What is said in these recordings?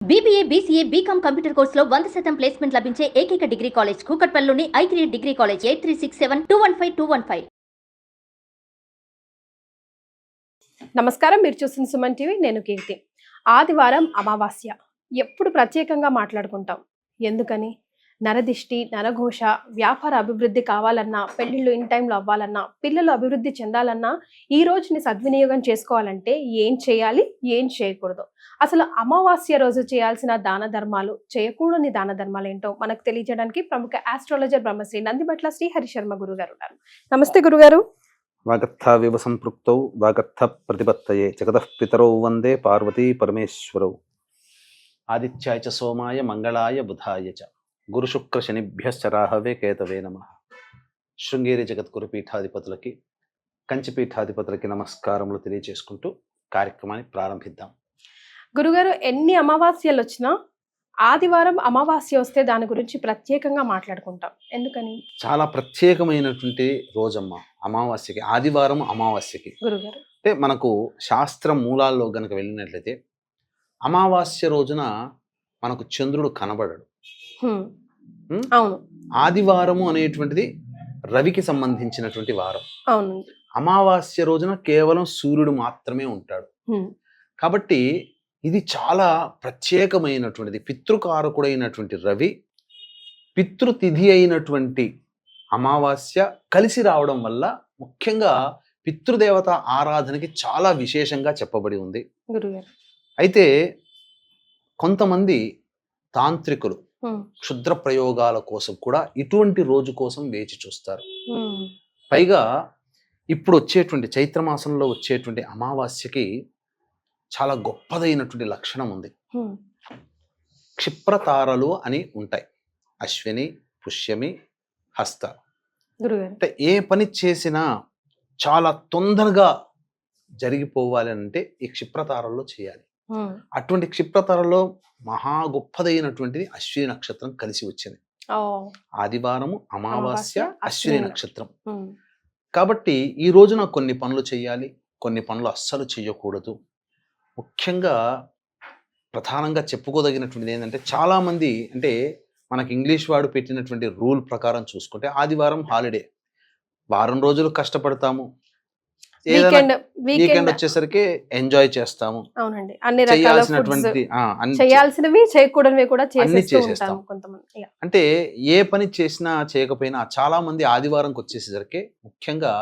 BBA, BCA, BCom computer కోర్సులో 100% placement లభించే ఏకైక డిగ్రీ కాలేజ్ కూకట్పల్లిలోని I3 డిగ్రీ కాలేజ్ 8367215215. నమస్కారం, మీరు చూస్తున్న సుమన్ టీవీ. నేను కీర్తి. ఆదివారం అమావాస్య ఎప్పుడు ప్రత్యేకంగా మాట్లాడుకుంటాం. ఎందుకని? నరదిష్టి, నరఘోష, వ్యాపార అభివృద్ధి కావాలన్నా, పెళ్లిళ్ళు ఇన్ టైంలో అవ్వాలన్నా, పిల్లలు అభివృద్ధి చెందాలన్నా ఈ రోజుని సద్వినియోగం చేసుకోవాలంటే ఏం చేయాలి, ఏం చేయకూడదు, అసలు అమావాస్య రోజు చేయాల్సిన దాన ధర్మాలు, చేయకూడని దాన ధర్మాలు ఏంటో మనకు తెలియజేయడానికి ప్రముఖ ఆస్ట్రాలజర్ బ్రహ్మశ్రీ నందిబట్ల శ్రీహరి శర్మ గురుగారు ఉన్నారు. నమస్తే గురుగారు. వాగర్థావివ సంపృక్తౌ వాగర్థ ప్రతిపత్తయే జగతః పితరౌ వందే పార్వతీ పరమేశ్వరౌ. ఆదిత్యాయ చ సోమాయ మంగళాయ బుధాయ చ గురుశుక్ర శనిభ్యశ్చ రాహవే కేతవే నమః. శృంగేరి జగద్గురు పీఠాధిపతులకి, కంచి పీఠాధిపతులకి నమస్కారములు తెలియజేసుకుంటూ కార్యక్రమాన్ని ప్రారంభిద్దాం. గురుగారు, ఎన్ని అమావాస్యలు వచ్చినా ఆదివారం అమావాస్య వస్తే దాని గురించి ప్రత్యేకంగా మాట్లాడుకుంటాం. ఎందుకని? చాలా ప్రత్యేకమైనటువంటి రోజమ్మ అమావాస్యకి, ఆదివారం అమావాస్యకి. గురుగారు, అంటే మనకు శాస్త్ర మూలాల్లో గనక వెళ్ళినట్లయితే అమావాస్య రోజున మనకు చంద్రుడు కనబడడు. అవును. ఆదివారము అనేటువంటిది రవికి సంబంధించినటువంటి వారం. అవును. అమావాస్య రోజున కేవలం సూర్యుడు మాత్రమే ఉంటాడు. కాబట్టి ఇది చాలా ప్రత్యేకమైనటువంటిది. పితృకారకుడైనటువంటి రవి, పితృతిథి అయినటువంటి అమావాస్య కలిసి రావడం వల్ల ముఖ్యంగా పితృదేవత ఆరాధనకి చాలా విశేషంగా చెప్పబడి ఉంది. గురుగారు, అయితే కొంతమంది తాంత్రికులు క్షుద్ర ప్రయోగాల కోసం కూడా ఇటువంటి రోజు కోసం వేచి చూస్తారు. పైగా ఇప్పుడు వచ్చేటువంటి చైత్రమాసంలో వచ్చేటువంటి అమావాస్యకి చాలా గొప్పదైనటువంటి లక్షణం ఉంది. క్షిప్రతారలు అని ఉంటాయి. అశ్విని, పుష్యమి, హస్త. అంటే ఏ పని చేసినా చాలా తొందరగా జరిగిపోవాలి అంటే ఈ క్షిప్రతారల్లో చేయాలి. అటువంటి క్షిప్రతారలో మహా గొప్పదైనటువంటిది అశ్విని నక్షత్రం కలిసి వచ్చింది. ఆదివారము అమావాస్య అశ్విని నక్షత్రం. కాబట్టి ఈ రోజున కొన్ని పనులు చేయాలి, కొన్ని పనులు అస్సలు చేయకూడదు. ముఖ్యంగా ప్రధానంగా చెప్పుకోదగినటువంటిది ఏంటంటే, చాలా మంది అంటే మనకి ఇంగ్లీష్ వాడు పెట్టినటువంటి రూల్ ప్రకారం చూసుకుంటే ఆదివారం హాలిడే, వారం రోజులు కష్టపడతాము, వీకెండ్ వచ్చేసరికి ఎంజాయ్ చేస్తాము. అవునండి, అన్ని చేయాల్సినవి చేయకూడనివి కూడా చేసేస్తాం కొంతమంది. అంటే ఏ పని చేసినా చేయకపోయినా చాలా మంది ఆదివారంకి వచ్చేసరికి ముఖ్యంగా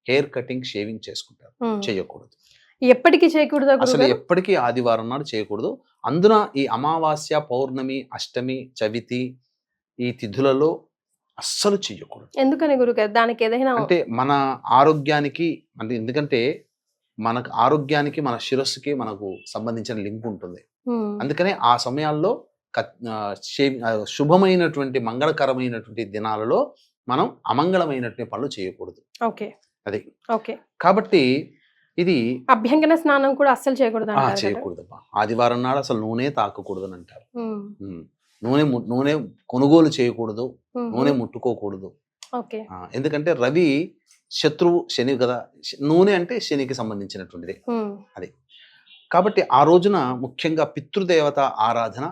హెయిర్ కటింగ్, షేవింగ్ చేసుకుంటారు. చేయకూడదు, ఎప్పటికీ చేయకూడదు, అసలు ఎప్పటికీ ఆదివారం నాడు చేయకూడదు. అందున ఈ అమావాస్య, పౌర్ణమి, అష్టమి, చవితి ఈ తిథులలో అస్సలు చెయ్యకూడదు. ఎందుకని గురుగారు? దానికి ఏదైనా అంటే మన ఆరోగ్యానికి, అంటే ఎందుకంటే మనకు ఆరోగ్యానికి, మన శిరస్సుకి మనకు సంబంధించిన లింక్ ఉంటుంది. అందుకనే ఆ సమయాల్లో శుభమైనటువంటి మంగళకరమైనటువంటి దినాలలో మనం అమంగళమైనటువంటి పనులు చేయకూడదు. అది కాబట్టి ఇది అభ్యంగన స్నానం కూడా అస్సలు చేయకూడదు. చేయకూడదు. ఆదివారం నాడు అసలు నూనె తాకకూడదు అని అంటారు. నూనె కొనుగోలు చేయకూడదు, నూనె ముట్టుకోకూడదు. ఎందుకంటే రవి శత్రువు, శని కదా. నూనె అంటే శనికి సంబంధించినటువంటిది అది. కాబట్టి ఆ రోజున ముఖ్యంగా పితృదేవత ఆరాధన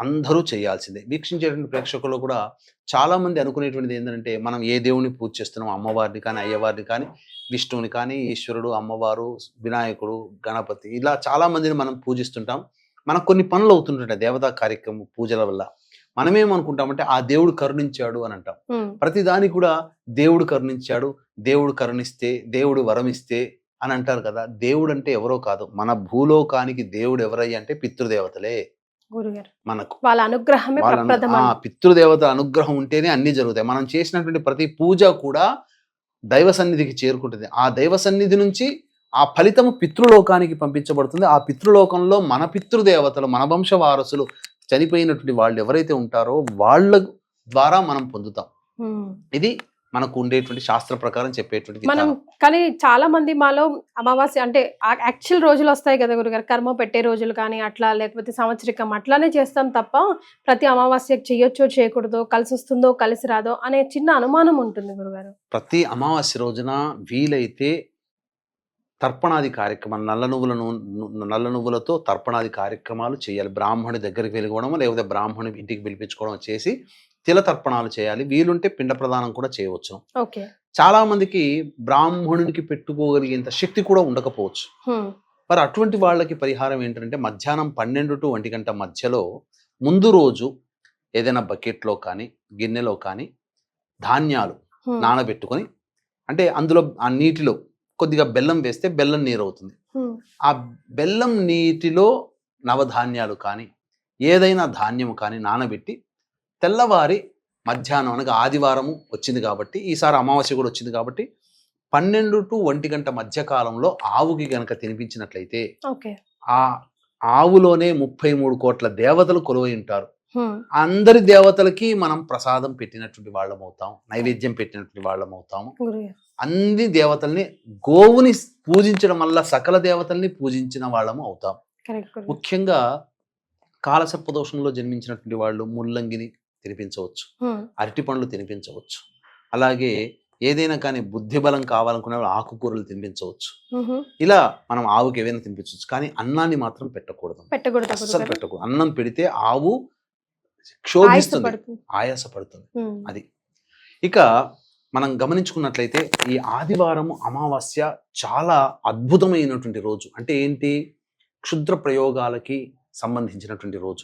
అందరూ చేయాల్సిందే. వీక్షించేటువంటి ప్రేక్షకులు కూడా చాలా మంది అనుకునేటువంటిది ఏంటంటే, మనం ఏ దేవుని పూజ చేస్తున్నాం, అమ్మవారిని కానీ, అయ్యవారిని కానీ, విష్ణువుని కానీ, ఈశ్వరుడు, అమ్మవారు, వినాయకుడు, గణపతి, ఇలా చాలా మందిని మనం పూజిస్తుంటాం. మనకు కొన్ని పనులు అవుతుంటాయి దేవతా కార్యక్రమం పూజల వల్ల. మనమేమనుకుంటామంటే ఆ దేవుడు కరుణించాడు అని అంటాం. ప్రతి దానికి కూడా దేవుడు కరుణించాడు, దేవుడు కరుణిస్తే, దేవుడు వరమిస్తే అని అంటారు కదా. దేవుడు అంటే ఎవరో కాదు, మన భూలోకానికి దేవుడు ఎవరయ్య అంటే పితృదేవతలే. మనకు వాళ్ళ అనుగ్రహమే, పితృదేవత అనుగ్రహం ఉంటేనే అన్ని జరుగుతాయి. మనం చేసినటువంటి ప్రతి పూజ కూడా దైవ సన్నిధికి చేరుకుంటుంది. ఆ దైవ సన్నిధి నుంచి ఆ ఫలితము పితృలోకానికి పంపించబడుతుంది. ఆ పితృలోకంలో మన పితృదేవతలు, మన వంశ వారసులు, చనిపోయినటువంటి వాళ్ళు ఎవరైతే ఉంటారో వాళ్ళ ద్వారా మనం పొందుతాం. ఇది మనకు ఉండేటువంటి శాస్త్ర ప్రకారం చెప్పేటువంటి మనం. కానీ చాలా మంది మాలో అమావాస్య అంటే యాక్చువల్ రోజులు వస్తాయి కదా గురుగారు, కర్మ పెట్టే రోజులు కానీ అట్లా, లేకపోతే సంవత్సరికం అట్లానే చేస్తాం తప్ప ప్రతి అమావాస్యకు చేయొచ్చో చేయకూడదో, కలిసి వస్తుందో కలిసి రాదో అనే చిన్న అనుమానం ఉంటుంది గురుగారు. ప్రతి అమావాస్య రోజున వీలైతే తర్పణాది కార్యక్రమాలు నల్ల నువ్వులతో తర్పణాది కార్యక్రమాలు చేయాలి. బ్రాహ్మణి దగ్గరికి వెళ్ళిపోవడం లేకపోతే బ్రాహ్మణి ఇంటికి పిలిపించుకోవడం చేసి తిల తర్పణాలు చేయాలి. వీలుంటే పిండ ప్రదానం కూడా చేయవచ్చు. ఓకే. చాలా మందికి బ్రాహ్మణునికి పెట్టుకోగలిగేంత శక్తి కూడా ఉండకపోవచ్చు. మరి అటువంటి వాళ్ళకి పరిహారం ఏంటంటే మధ్యాహ్నం 12 to 1 గంట మధ్యలో ముందు రోజు ఏదైనా బకెట్లో కానీ గిన్నెలో కానీ ధాన్యాలు నానబెట్టుకొని, అంటే అందులో ఆ నీటిలో కొద్దిగా బెల్లం వేస్తే బెల్లం నీరు అవుతుంది. ఆ బెల్లం నీటిలో నవధాన్యాలు కానీ ఏదైనా ధాన్యం కానీ నానబెట్టి తెల్లవారి మధ్యాహ్నం అనగా ఆదివారము వచ్చింది కాబట్టి, ఈసారి అమావాస్య కూడా వచ్చింది కాబట్టి 12 to 1 గంట మధ్య కాలంలో ఆవుకి గనక తినిపించినట్లయితే ఆ ఆవులోనే 33 కోట్ల దేవతలు కొలువై ఉంటారు. అందరి దేవతలకి మనం ప్రసాదం పెట్టినటువంటి వాళ్ళం అవుతాం, నైవేద్యం పెట్టినటువంటి వాళ్ళం అవుతాము. అన్ని దేవతల్ని, గోవుని పూజించడం వల్ల సకల దేవతల్ని పూజించిన వాళ్ళము అవుతాం. ముఖ్యంగా కాలసర్పదోషంలో జన్మించినటువంటి వాళ్ళు ముల్లంగిని తినిపించవచ్చు, అరటి పండ్లు తినిపించవచ్చు. అలాగే ఏదైనా కానీ బుద్ధి బలం కావాలనుకునే వాళ్ళు ఆకుకూరలు తినిపించవచ్చు. ఇలా మనం ఆవుకి ఏవైనా తినిపించవచ్చు, కానీ అన్నాన్ని మాత్రం పెట్టకూడదు, అస్సలు పెట్టకూడదు. అన్నం పెడితే ఆవు క్షోభిస్తుంది, ఆయాసపడుతుంది. అది ఇక మనం గమనించుకున్నట్లయితే ఈ ఆదివారం అమావాస్య చాలా అద్భుతమైనటువంటి రోజు. అంటే ఏంటి? క్షుద్ర ప్రయోగాలకి సంబంధించినటువంటి రోజు.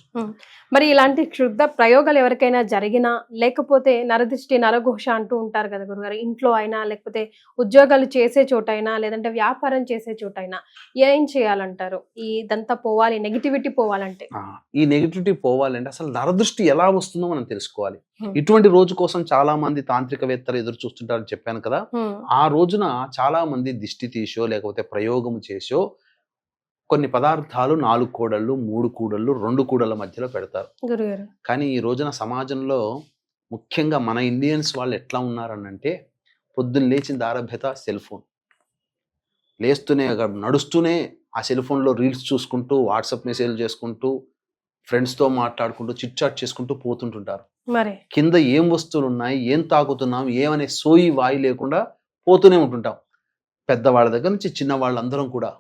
మరి ఇలాంటి క్షుద్ర ప్రయోగాలు ఎవరికైనా జరిగినా, లేకపోతే నరదిష్టి నరఘోష అంటూ ఉంటారు కదా గురుగారు, ఇంట్లో అయినా లేకపోతే ఉద్యోగాలు చేసే చోటైనా లేదంటే వ్యాపారం చేసే చోటైనా ఏం చేయాలంటారు? ఇదంతా పోవాలి, నెగిటివిటీ పోవాలంటే? ఈ నెగిటివిటీ పోవాలంటే అసలు నరదృష్టి ఎలా వస్తుందో మనం తెలుసుకోవాలి. ఇటువంటి రోజు కోసం చాలా మంది తాంత్రికవేత్తలు ఎదురు చూస్తుంటారని చెప్పాను కదా. ఆ రోజున చాలా మంది దిష్టి తీసో లేకపోతే ప్రయోగం చేసో కొన్ని పదార్థాలు 4 కూడళ్ళు 3 కూడళ్ళు 2 కూడళ్ళ మధ్యలో పెడతారు. కానీ ఈ రోజున సమాజంలో ముఖ్యంగా మన ఇండియన్స్ వాళ్ళు ఎట్లా ఉన్నారనంటే, పొద్దున్న లేచిన దారభ్యత సెల్ ఫోన్, లేస్తూనే నడుస్తూనే ఆ సెల్ ఫోన్లో రీల్స్ చూసుకుంటూ, వాట్సాప్ మెసేజ్లు చేసుకుంటూ, ఫ్రెండ్స్తో మాట్లాడుకుంటూ, చిట్ చాట్ చేసుకుంటూ పోతుంటుంటారు. కింద ఏం వస్తువులు ఉన్నాయి, ఏం తాకుతున్నాం, ఏమనే సోయి వాయి లేకుండా పోతూనే ఉంటుంటాం. పెద్దవాళ్ళ దగ్గర నుంచి చిన్న వాళ్ళందరం కూడా.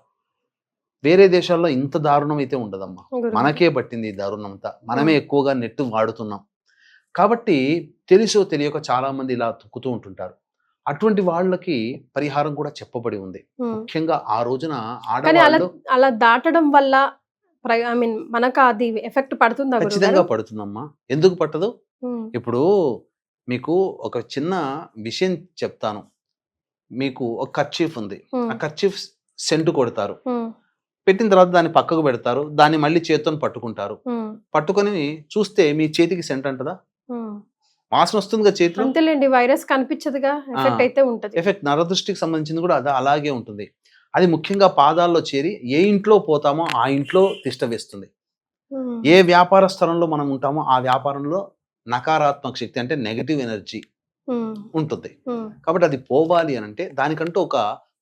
వేరే దేశాల్లో ఇంత దారుణం అయితే ఉండదమ్మా, మనకే పట్టింది ఈ దారుణం అంతా. మనమే ఎక్కువగా నెట్ వాడుతున్నాం కాబట్టి తెలుసో తెలియక చాలా మంది ఇలా తొక్కుతూ ఉంటుంటారు. అటువంటి వాళ్ళకి పరిహారం కూడా చెప్పబడి ఉంది. ముఖ్యంగా ఆ రోజున ఆడవాళ్ళు అలా దాటడం వల్ల మనకు అది ఎఫెక్ట్ పడుతుందా? ఖచ్చితంగా పడుతుందమ్మా, ఎందుకు పట్టదు? ఇప్పుడు మీకు ఒక చిన్న విషయం చెప్తాను. మీకు ఒక కర్చీఫ్ ఉంది, ఆ కర్చీఫ్ సెంటు కొడతారు, పెట్టిన తర్వాత దాన్ని పక్కకు పెడతారు, దాన్ని మళ్ళీ చేతితో పట్టుకుంటారు. పట్టుకొని చూస్తే మీ చేతికి సెంట్ అంటదా? వాసన వస్తుందిగా చేతిలో. అంతేలేండి, వైరస్ కనిపించదుగా, ఎఫెక్ట్ అయితే ఉంటది. ఎఫెక్ట్ నరదృష్టికి సంబంధించింది కూడా అది అలాగే ఉంటుంది. అది ముఖ్యంగా పాదాల్లో చేరి ఏ ఇంట్లో పోతామో ఆ ఇంట్లో తిష్ట వేస్తుంది. ఏ వ్యాపార స్థలంలో మనం ఉంటామో ఆ వ్యాపారంలో నకారాత్మక శక్తి అంటే నెగటివ్ ఎనర్జీ ఉంటుంది. కాబట్టి అది పోవాలి అని అంటే దానికంటూ ఒక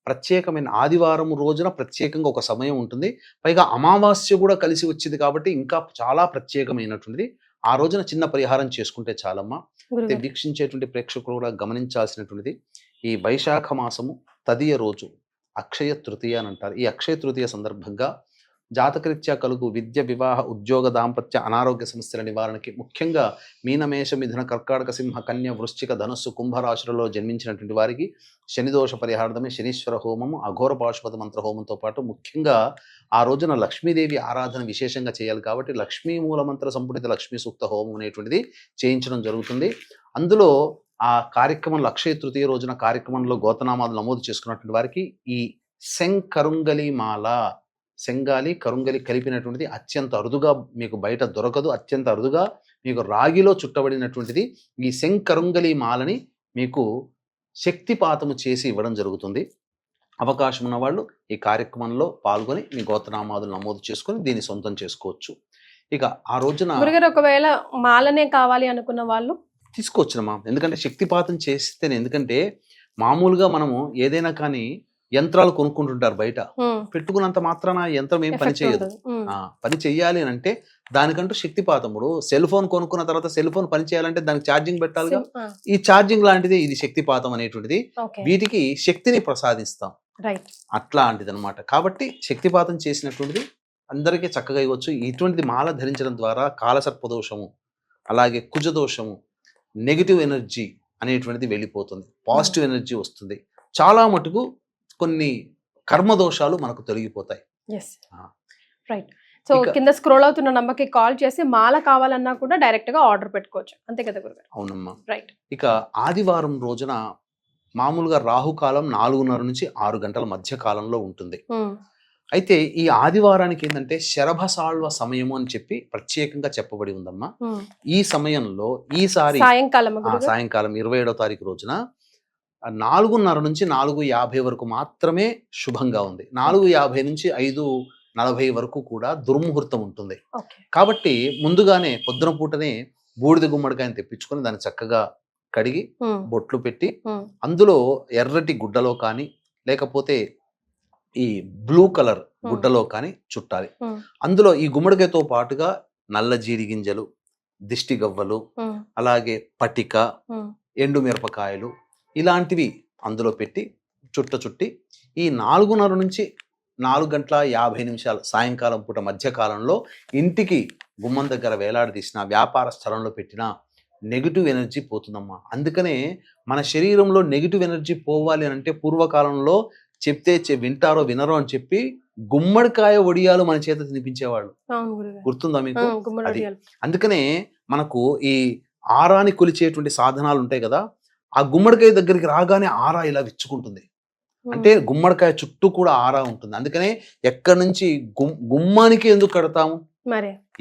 ప్రత్యేకమైన ఆదివారం రోజున ప్రత్యేకంగా ఒక సమయం ఉంటుంది. పైగా అమావాస్య కూడా కలిసి వచ్చింది కాబట్టి ఇంకా చాలా ప్రత్యేకమైనటువంటిది. ఆ రోజున చిన్న పరిహారం చేసుకుంటే చాలమ్మా. అయితే వీక్షించేటువంటి ప్రేక్షకులు కూడా గమనించాల్సినటువంటిది, ఈ వైశాఖ మాసము తదియ రోజు అక్షయ తృతీయ అని అంటారు. ఈ అక్షయ తృతీయ సందర్భంగా జాతకరీత్యా కలుగు విద్య, వివాహ, ఉద్యోగ, దాంపత్య, అనారోగ్య సమస్యల నివారణకి ముఖ్యంగా మీనమేష, మిథున, కర్కాటక, సింహ, కన్య, వృశ్చిక, ధనుస్సు, కుంభరాశులలో జన్మించినటువంటి వారికి శనిదోష పరిహార్థమే శనీశ్వర హోమము, అఘోర పాశుపత మంత్ర హోమంతో పాటు ముఖ్యంగా ఆ రోజున లక్ష్మీదేవి ఆరాధన విశేషంగా చేయాలి. కాబట్టి లక్ష్మీ మూలమంత్ర సంపుటిత లక్ష్మీ సూక్త హోమం అనేటువంటిది చేయించడం జరుగుతుంది. అందులో ఆ కార్యక్రమంలో అక్షయ తృతీయ రోజున కార్యక్రమంలో గోతనామాలు నమోదు చేసుకున్నటువంటి వారికి ఈ శంకరుంగలి మాల, శంగాలి కరుంగలి కలిపినటువంటిది అత్యంత అరుదుగా మీకు బయట దొరకదు. అత్యంత అరుదుగా మీకు రాగిలో చుట్టబడినటువంటిది ఈ శంకరుంగలి మాలని మీకు శక్తిపాతము చేసి ఇవ్వడం జరుగుతుంది. అవకాశం ఉన్న వాళ్ళు ఈ కార్యక్రమంలో పాల్గొని మీ గోత్రనామాదులు నమోదు చేసుకొని దీన్ని సొంతం చేసుకోవచ్చు. ఇక ఆ రోజున ఒకవేళ మాలనే కావాలి అనుకున్న వాళ్ళు తీసుకోవచ్చునమ్మా. ఎందుకంటే శక్తిపాతం చేస్తేనే, ఎందుకంటే మామూలుగా మనము ఏదైనా కానీ యంత్రాలు కొనుక్కుంటుంటారు బయట, ఉమ్, పెట్టుకున్నంత మాత్రాన ఆ యంత్రం ఏం పని ఎఫెక్ట్ చేయదు. ఉండదు. ఉమ్, పని చెయ్యాలి అని అంటే దానికంటూ శక్తిపాతముడు. సెల్ ఫోన్ కొనుక్కున్న తర్వాత సెల్ ఫోన్ పని చేయాలంటే దానికి ఛార్జింగ్ పెట్టాలిగా. ఈ ఛార్జింగ్ లాంటిది ఇది శక్తిపాతం అనేటువంటిది. ఓకే, వీటికి శక్తిని ప్రసాదిస్తాం రైట్. అట్లాంటిది అనమాట. కాబట్టి శక్తిపాతం చేసినటువంటిది అందరికీ చక్కగా ఇవ్వచ్చు. ఇటువంటిది మాల ధరించడం ద్వారా కాలసర్పదోషము, అలాగే కుజదోషము, నెగిటివ్ ఎనర్జీ అనేటువంటిది వెళ్ళిపోతుంది, పాజిటివ్ ఎనర్జీ వస్తుంది. చాలా మటుకు కొన్ని కర్మదోషాలు మనకు తొలగిపోతాయి. ఎస్, ఆ. రైట్. సో కింద స్క్రోల్ అవుతున్న నంబర్కి కాల్ చేసి మాల కావాలన్నా కూడా డైరెక్ట్ గా ఆర్డర్ పెట్టుకోవచ్చు, అంతే కదా గురుగారు? అవునమ్మా. రైట్. ఇక ఆదివారం రోజున మామూలుగా రాహుకాలం 4:30 నుంచి 6 గంటల మధ్య కాలంలో ఉంటుంది. అయితే ఈ ఆదివారానికి ఏంటంటే శరభసాళ్వ సమయము అని చెప్పి ప్రత్యేకంగా చెప్పబడి ఉందమ్మా. ఈ సమయంలో ఈసారి సాయంకాలం సాయంకాలం 27వ తారీఖు రోజున 4:30 నుంచి 4:50 వరకు మాత్రమే శుభంగా ఉంది. 4:50 నుంచి 5:40 వరకు కూడా దుర్ముహూర్తం ఉంటుంది. కాబట్టి ముందుగానే పొద్దున పూటనే బూడిద గుమ్మడికాయని తెప్పించుకొని దాన్ని చక్కగా కడిగి బొట్లు పెట్టి అందులో ఎర్రటి గుడ్డలో కానీ లేకపోతే ఈ బ్లూ కలర్ గుడ్డలో కానీ చుట్టాలి. అందులో ఈ గుమ్మడికాయతో పాటుగా నల్ల జీడి గింజలు, దిష్టి గవ్వలు, అలాగే పటిక, ఎండు మిరపకాయలు ఇలాంటివి అందులో పెట్టి చుట్టి ఈ 4:30 నుంచి 4:50 సాయంకాలం పూట మధ్యకాలంలో ఇంటికి గుమ్మం దగ్గర వేలాడదీసిన, వ్యాపార స్థలంలో పెట్టిన నెగిటివ్ ఎనర్జీ పోతుందమ్మా. అందుకనే మన శరీరంలో నెగిటివ్ ఎనర్జీ పోవాలి అని అంటే పూర్వకాలంలో చెప్తే వింటారో వినరో అని చెప్పి గుమ్మడికాయ వడియాలు మన చేత తినిపించేవాళ్ళు. గుర్తుందా మీకు? అది అందుకనే మనకు ఈ ఆరాని కొలిచేటువంటి సాధనాలు ఉంటాయి కదా, ఆ గుమ్మడికాయ దగ్గరికి రాగానే ఆరా ఇలా విచ్చుకుంటుంది. అంటే గుమ్మడికాయ చుట్టూ కూడా ఆరా ఉంటుంది. అందుకనే ఎక్కడి నుంచి గుమ్మానికి ఎందుకు కడతాము?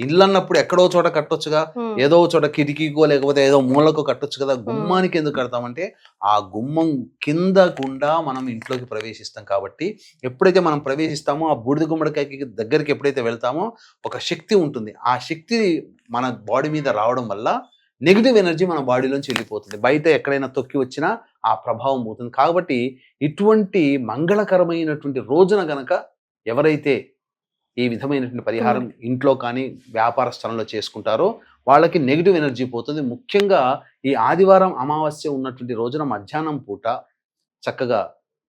ఇల్లు అన్నప్పుడు ఎక్కడో చోట కట్టొచ్చుగా, ఏదో చోట కిటికీకో లేకపోతే ఏదో మూలకో కట్టొచ్చు కదా. గుమ్మానికి ఎందుకు కడతామంటే ఆ గుమ్మం కింద గుండా మనం ఇంట్లోకి ప్రవేశిస్తాం. కాబట్టి ఎప్పుడైతే మనం ప్రవేశిస్తామో ఆ బూడిద గుమ్మడికాయకి దగ్గరికి ఎప్పుడైతే వెళ్తామో ఒక శక్తి ఉంటుంది. ఆ శక్తి మన బాడీ మీద రావడం వల్ల నెగిటివ్ ఎనర్జీ మన బాడీలోంచి వెళ్ళిపోతుంది. బయట ఎక్కడైనా తొక్కి వచ్చినా ఆ ప్రభావం పోతుంది. కాబట్టి ఇటువంటి మంగళకరమైనటువంటి రోజున గనక ఎవరైతే ఈ విధమైనటువంటి పరిహారం ఇంట్లో కానీ వ్యాపార స్థలంలో చేసుకుంటారో వాళ్ళకి నెగిటివ్ ఎనర్జీ పోతుంది. ముఖ్యంగా ఈ ఆదివారం అమావాస్య ఉన్నటువంటి రోజున మధ్యాహ్నం పూట చక్కగా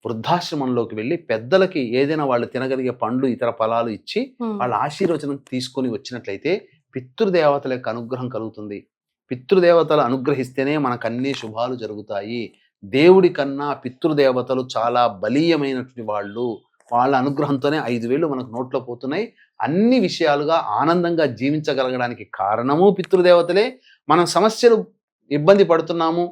వృద్ధాశ్రమంలోకి వెళ్ళి పెద్దలకి ఏదైనా వాళ్ళు తినగలిగే పండ్లు, ఇతర ఫలాలు ఇచ్చి వాళ్ళ ఆశీర్వచనం తీసుకొని వచ్చినట్లయితే పితృదేవతల యొక్క అనుగ్రహం కలుగుతుంది. పితృదేవతలు అనుగ్రహిస్తేనే మనకు అన్ని శుభాలు జరుగుతాయి. దేవుడి కన్నా పితృదేవతలు చాలా బలీయమైనటువంటి వాళ్ళు. వాళ్ళ అనుగ్రహంతోనే 5,000 మనకు నోట్లో పోతున్నాయి. అన్ని విషయాలుగా ఆనందంగా జీవించగలగడానికి కారణము పితృదేవతలే. మనం సమస్యలు ఇబ్బంది పడుతున్నాము,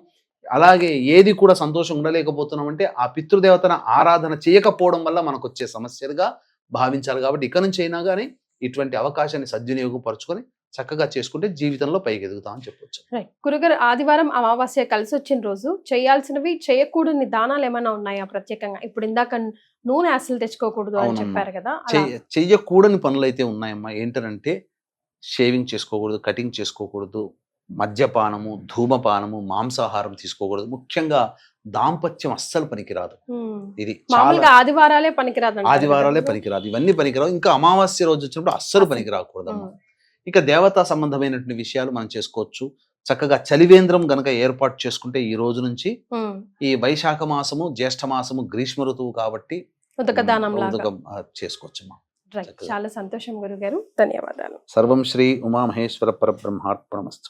అలాగే ఏది కూడా సంతోషం ఉండలేకపోతున్నామంటే ఆ పితృదేవతను ఆరాధన చేయకపోవడం వల్ల మనకు వచ్చే సమస్యలుగా భావించాలి. కాబట్టి ఇక నుంచి అయినా కానీ ఇటువంటి అవకాశాన్ని సద్వినియోగం పరుచుకొని చక్కగా చేసుకుంటే జీవితంలో పైకి ఎదుగుతామని చెప్పొచ్చు. గురుగారు, ఆదివారం అమావాస్య కలిసి వచ్చిన రోజు చేయాల్సినవి, చేయకూడని దానాలు ఏమైనా ఉన్నాయా ప్రత్యేకంగా? ఇప్పుడు ఇందాక నూనె అసలు తెచ్చుకోకూడదు అని చెప్పారు కదా. చెయ్యకూడని పనులు అయితే ఉన్నాయమ్మా. ఏంటంటే షేవింగ్ చేసుకోకూడదు, కటింగ్ చేసుకోకూడదు, మద్యపానము, ధూమపానము, మాంసాహారం తీసుకోకూడదు. ముఖ్యంగా దాంపత్యం అస్సలు పనికిరాదు. ఇది ఆదివారాలే పనికిరాదు. ఇవన్నీ పనికిరావు. ఇంకా అమావాస్య రోజు వచ్చినప్పుడు అస్సలు పనికిరాకూడదమ్మా. ఇక దేవతా సంబంధమైనటువంటి విషయాలు మనం చేసుకోవచ్చు. చక్కగా చలివేంద్రం గనక ఏర్పాటు చేసుకుంటే ఈ రోజు నుంచి ఈ వైశాఖ మాసము, జ్యేష్ఠ మాసము గ్రీష్మ ఋతువు కాబట్టి చేసుకోవచ్చు. చాలా సంతోషం గురుగారు, ధన్యవాదాలు. సర్వం శ్రీ ఉమామహేశ్వర పరబ్రహ్మార్పణమస్తు.